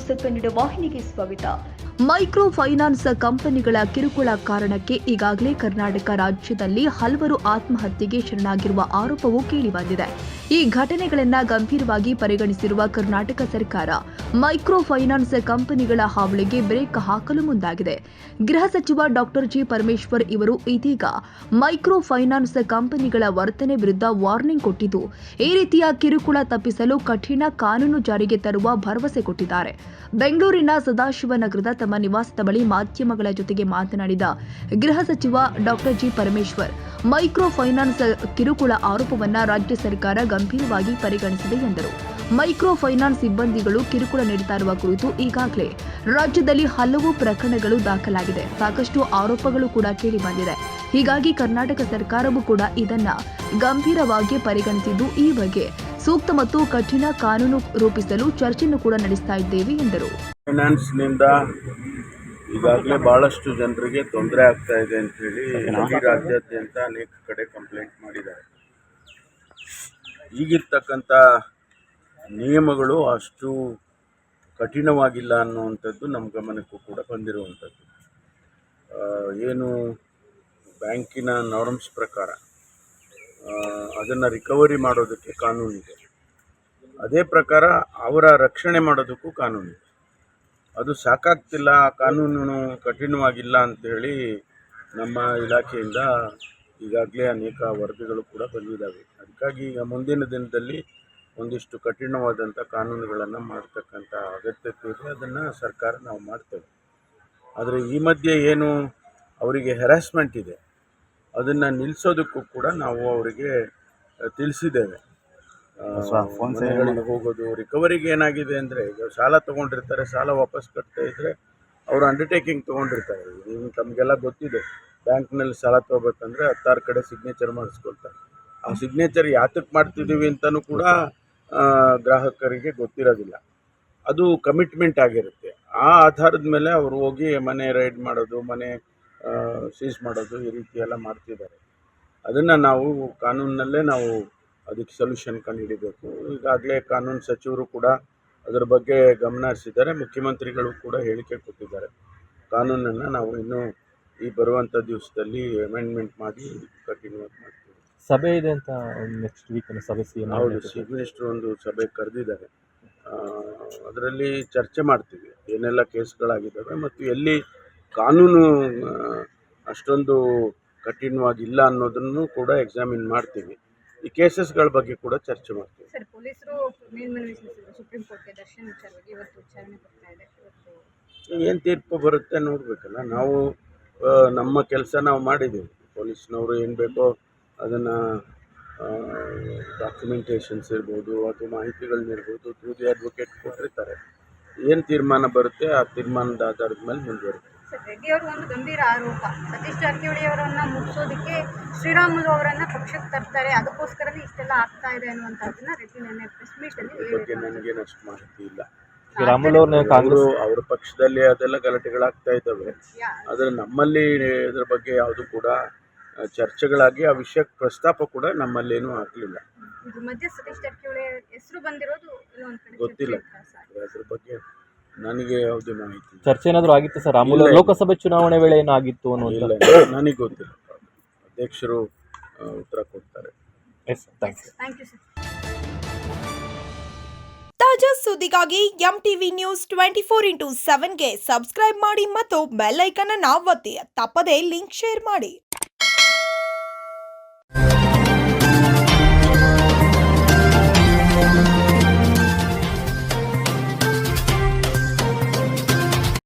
News Kannada ವಾಹಿನಿಗೆ ಸ್ವಾಗತ. Micro finance ಕಂಪನಿಗಳ ಕಿರುಕುಳ ಕಾರಣಕ್ಕೆ ಈಗಾಗಲೇ ಕರ್ನಾಟಕ ರಾಜ್ಯದಲ್ಲಿ ಹಲವರು ಆತ್ಮಹತ್ಯೆಗೆ ಶರಣಾಗಿರುವ ಆರೋಪವೂ ಕೇಳಿಬಂದಿದೆ. ಈ ಘಟನೆಗಳನ್ನು ಗಂಭೀರವಾಗಿ ಪರಿಗಣಿಸಿರುವ ಕರ್ನಾಟಕ ಸರ್ಕಾರ ಮೈಕ್ರೋ ಫೈನಾನ್ಸ್ ಕಂಪನಿಗಳ ಹಾವಳಿಗೆ ಬ್ರೇಕ್ ಹಾಕಲು ಮುಂದಾಗಿದೆ. ಗೃಹ ಸಚಿವ ಡಾಕ್ಟರ್ ಜಿ ಪರಮೇಶ್ವರ್ ಇವರು ಇದೀಗ ಮೈಕ್ರೋ ಫೈನಾನ್ಸ್ ಕಂಪನಿಗಳ ವರ್ತನೆ ವಿರುದ್ಧ ವಾರ್ನಿಂಗ್ ಕೊಟ್ಟಿದ್ದು, ಈ ರೀತಿಯ ಕಿರುಕುಳ ತಪ್ಪಿಸಲು ಕಠಿಣ ಕಾನೂನು ಜಾರಿಗೆ ತರುವ ಭರವಸೆ ಕೊಟ್ಟಿದ್ದಾರೆ. ಬೆಂಗಳೂರಿನ ಸದಾಶಿವನಗರದ ತಮ್ಮ ನಿವಾಸದ ಬಳಿ ಮಾಧ್ಯಮಗಳ ಜೊತೆಗೆ ಮಾತನಾಡಿದ ಗೃಹ ಸಚಿವ doctor G Parameshwar, micro finance ಕಿರುಕುಳ ಆರೋಪವನ್ನ ರಾಜ್ಯ ಸರ್ಕಾರ ಗಂಭೀರವಾಗಿ ಪರಿಗಣಿಸಿದೆ ಎಂದರು. ಮೈಕ್ರೋ ಫೈನಾನ್ಸ್ ಸಿಬ್ಬಂದಿಗಳು ಕಿರುಕುಳ ನೀಡುತ್ತಾ ಇರುವ ಕುರಿತು ಈಗಾಗಲೇ ರಾಜ್ಯದಲ್ಲಿ ಹಲವು ಪ್ರಕರಣಗಳು ದಾಖಲಾಗಿದೆ. ಸಾಕಷ್ಟು ಆರೋಪಗಳು ಕೂಡ ಕೇಳಿಬಂದಿದೆ. ಹೀಗಾಗಿ ಕರ್ನಾಟಕ ಸರ್ಕಾರವೂ ಕೂಡ ಇದನ್ನ ಗಂಭೀರವಾಗಿ ಪರಿಗಣಿಸಿದ್ದು, ಈ ಬಗ್ಗೆ ಸೂಕ್ತ ಮತ್ತು ಕಠಿಣ ಕಾನೂನು ರೂಪಿಸಲು ಚರ್ಚೆಯನ್ನು ಕೂಡ ನಡೆಸ್ತಾ ಇದ್ದೇವೆ ಎಂದರು. ಫೈನಾನ್ಸ್ನಿಂದ ಈಗಾಗಲೇ ಬಹಳಷ್ಟು ಜನರಿಗೆ ತೊಂದರೆ ಆಗ್ತಾ ಇದೆ ಅಂತ ಹೇಳಿ ಇಡೀ ರಾಜ್ಯಾದ್ಯಂತ ಅನೇಕ ಕಡೆ ಕಂಪ್ಲೇಂಟ್ ಮಾಡಿದ್ದಾರೆ. ಈಗಿರ್ತಕ್ಕಂಥ ನಿಯಮಗಳು ಅಷ್ಟು ಕಠಿಣವಾಗಿಲ್ಲ ಅನ್ನುವಂಥದ್ದು ನಮ್ಮ ಗಮನಕ್ಕೂ ಕೂಡ ಬಂದಿರುವಂಥದ್ದು. ಏನು ಬ್ಯಾಂಕಿನ ನಾರ್ಮ್ಸ್ ಪ್ರಕಾರ ಅದನ್ನು ರಿಕವರಿ ಮಾಡೋದಕ್ಕೆ ಕಾನೂನಿದೆ, ಅದೇ ಪ್ರಕಾರ ಅವರ ರಕ್ಷಣೆ ಮಾಡೋದಕ್ಕೂ ಕಾನೂನಿದೆ. ಅದು ಸಾಕಾಗ್ತಿಲ್ಲ, ಆ ಕಾನೂನು ಕಠಿಣವಾಗಿಲ್ಲ ಅಂಥೇಳಿ ನಮ್ಮ ಇಲಾಖೆಯಿಂದ ಈಗಾಗಲೇ ಅನೇಕ ವರದಿಗಳು ಕೂಡ ಬಂದಿದ್ದಾವೆ. ಅದಕ್ಕಾಗಿ ಈಗ ಮುಂದಿನ ದಿನದಲ್ಲಿ ಒಂದಿಷ್ಟು ಕಠಿಣವಾದಂಥ ಕಾನೂನುಗಳನ್ನು ಮಾಡ್ತಕ್ಕಂಥ ಅಗತ್ಯತೆ ಇದೆ. ಅದನ್ನು ಸರ್ಕಾರ ನಾವು ಮಾಡ್ತೇವೆ. ಆದರೆ ಈ ಮಧ್ಯೆ ಏನು ಅವರಿಗೆ ಹೆರಾಸ್ಮೆಂಟ್ ಇದೆ ಅದನ್ನು ನಿಲ್ಲಿಸೋದಕ್ಕೂ ಕೂಡ ನಾವು ಅವರಿಗೆ ತಿಳಿಸಿದ್ದೇವೆ. ಮನೆಗಳಿಗೆ ಹೋಗೋದು, ರಿಕವರಿಗೆ ಏನಾಗಿದೆ ಅಂದರೆ, ಈಗ ಸಾಲ ತೊಗೊಂಡಿರ್ತಾರೆ, ಸಾಲ ವಾಪಸ್ ಕಟ್ತಾ ಇದ್ದರೆ ಅವರು ಅಂಡರ್ಟೇಕಿಂಗ್ ತೊಗೊಂಡಿರ್ತಾರೆ. ಈಗ ತಮಗೆಲ್ಲ ಗೊತ್ತಿದೆ, ಬ್ಯಾಂಕ್ನಲ್ಲಿ ಸಾಲ ತೊಗೋಬೇಕಂದ್ರೆ 16 ಕಡೆ ಸಿಗ್ನೇಚರ್ ಮಾಡಿಸ್ಕೊಳ್ತಾರೆ. ಆ ಸಿಗ್ನೇಚರ್ ಯಾತಕ್ಕೆ ಮಾಡ್ತಿದ್ದೀವಿ ಅಂತಲೂ ಕೂಡ ಗ್ರಾಹಕರಿಗೆ ಗೊತ್ತಿರೋದಿಲ್ಲ. ಅದು ಕಮಿಟ್ಮೆಂಟ್ ಆಗಿರುತ್ತೆ. ಆ ಆಧಾರದ ಮೇಲೆ ಅವರು ಹೋಗಿ ಮನೆ ರೈಡ್ ಮಾಡೋದು, ಮನೆ ಸೀಸ್ ಮಾಡೋದು, ಈ ರೀತಿ ಎಲ್ಲ ಮಾಡ್ತಿದ್ದಾರೆ. ಅದನ್ನು ನಾವು ಕಾನೂನಿನಲ್ಲೇ ನಾವು ಅದಕ್ಕೆ ಸೊಲ್ಯೂಷನ್ ಕಂಡುಹಿಡಿಬೇಕು. ಈಗಾಗಲೇ ಕಾನೂನು ಸಚಿವರು ಕೂಡ ಅದರ ಬಗ್ಗೆ ಗಮನ ಹರಿಸಿದ್ದಾರೆ. ಮುಖ್ಯಮಂತ್ರಿಗಳು ಕೂಡ ಹೇಳಿಕೆ ಕೊಟ್ಟಿದ್ದಾರೆ. ಕಾನೂನನ್ನು ನಾವು ಇನ್ನೂ ಈ ಬರುವಂಥ ದಿವಸದಲ್ಲಿ ಅಮೆಂಡ್ಮೆಂಟ್ ಮಾಡಿ ಕಠಿಣವಾಗಿ ಮಾಡ್ತೀವಿ. ಸಭೆ ಇದೆ ಅಂತ ನೆಕ್ಸ್ಟ್ ವೀಕ್ ಸಭೆ ಹೌದು, ಚೀಫ್ ಮಿನಿಸ್ಟರ್ ಒಂದು ಸಭೆ ಕರೆದಿದ್ದಾರೆ. ಅದರಲ್ಲಿ ಚರ್ಚೆ ಮಾಡ್ತೀವಿ ಏನೆಲ್ಲ ಕೇಸ್ಗಳಾಗಿದ್ದಾವೆ ಮತ್ತು ಎಲ್ಲಿ ಕಾನೂನು ಅಷ್ಟೊಂದು ಕಠಿಣವಾಗಿಲ್ಲ ಅನ್ನೋದನ್ನು ಕೂಡ ಎಕ್ಸಾಮಿನ್ ಮಾಡ್ತೀವಿ. ಈ ಕೇಸಸ್ಗಳ ಬಗ್ಗೆ ಕೂಡ ಚರ್ಚೆ ಮಾಡ್ತೀವಿ. ಸರ್, ಪೊಲೀಸರು ಮೇಲ್ಮನವಿ ಸಲ್ಲಿಸಿದ್ರು ಸುಪ್ರೀಂ ಕೋರ್ಟ್ಗೆ ದರ್ಶನ್ ವಿಚಾರವಾಗಿ. ಇವತ್ತು ವಿಚಾರಣೆ ಬರ್ತಾ ಇದೆ. ಏನು ತೀರ್ಪು ಬರುತ್ತೆ ನೋಡಬೇಕಲ್ಲ. ನಾವು ನಮ್ಮ ಕೆಲಸ ನಾವು ಮಾಡಿದ್ದೀವಿ. ಪೊಲೀಸ್ನವರು ಏನು ಬೇಕೋ ಅದನ್ನು ಡಾಕ್ಯುಮೆಂಟೇಷನ್ಸ್ ಇರ್ಬೋದು ಅಥವಾ ಮಾಹಿತಿಗಳನ್ನಿರ್ಬೋದು ಥ್ರೂ ದಿ ಅಡ್ವೊಕೇಟ್ ಕೊಟ್ಟಿರ್ತಾರೆ. ಏನು ತೀರ್ಮಾನ ಬರುತ್ತೆ ಆ ತೀರ್ಮಾನದ ಆಧಾರದ ಮೇಲೆ ಮುಂದುವರಿತೀವಿ. ಸರ್, ರೆಡ್ಡಿ ಅವರು ಒಂದು ಗಂಭೀರ ಆರೋಪ, ಸತೀಶ್ ಜಾರಕಿಹೊಳಿ ಅವರನ್ನು ಮುಗಿಸೋದಕ್ಕೆ ಶ್ರೀರಾಮುಲು ಅವರನ್ನು ಪಕ್ಷಕ್ಕೆ ತರ್ತಾರೆ, ಅದಕ್ಕೋಸ್ಕರನೇ ಇಷ್ಟೆಲ್ಲ ಆಗ್ತಾ ಇದೆ ಅನ್ನುವಂಥದ್ದನ್ನ ರೆಡ್ಡಿ ನಿನ್ನೆ ಪ್ರೆಸ್ ಮೀಟಲ್ಲಿ ಬಗ್ಗೆ ನನಗೇನು ಅಷ್ಟು ಮಾಹಿತಿ ಇಲ್ಲ. ಕಾಂಗ್ರೆಸ್ ಅವರ ಪಕ್ಷದಲ್ಲಿ ಅದೆಲ್ಲ ಗಲಾಟೆಗಳಾಗ್ತಾ ಇದ್ದಾವೆ. ಆದರೆ ನಮ್ಮಲ್ಲಿ ಇದರ ಬಗ್ಗೆ ಯಾವುದು ಕೂಡ ಚರ್ಚೆಗಳಾಗಿ ಆ ವಿಷಯಕ್ಕೆ ಪ್ರಸ್ತಾಪ ಕೂಡ ನಮ್ಮಲ್ಲೇನೂ ಆಗಲಿಲ್ಲ. ಮಧ್ಯೆ ಸತೀಶ್ ಜಾರಕಿಹೊಳಿ ಹೆಸರು ಬಂದಿರೋದು ಗೊತ್ತಿಲ್ಲ. ಅದ್ರ ಬಗ್ಗೆ ನನಗೆ ಯಾವುದೇ ಮಾಹಿತಿ. ಚರ್ಚೆ ಏನಾದರೂ ಆಗಿತ್ತು ಸರ್? ರಾಮುಲು ಲೋಕಸಭೆ ಚುನಾವಣೆ ವೇಳೆ ಏನಾಗಿತ್ತು ಅನ್ನೋದು ನನಗೆ ಗೊತ್ತಿಲ್ಲ. ಅಧ್ಯಕ್ಷರು ಉತ್ತರ ಕೊಡ್ತಾರೆ. Thank you sir. ತಾಜಾ ಸುದ್ದಿಗಾಗಿ MTV ನ್ಯೂಸ್ 24x7ಗೆ ಸಬ್ಸ್ಕ್ರೈಬ್ ಮಾಡಿ ಮತ್ತು ಬೆಲ್ ಐಕಾನ್ ಅನ್ನು ಒತ್ತಿ. ತಪ್ಪದೇ ಲಿಂಕ್ ಶೇರ್ ಮಾಡಿ.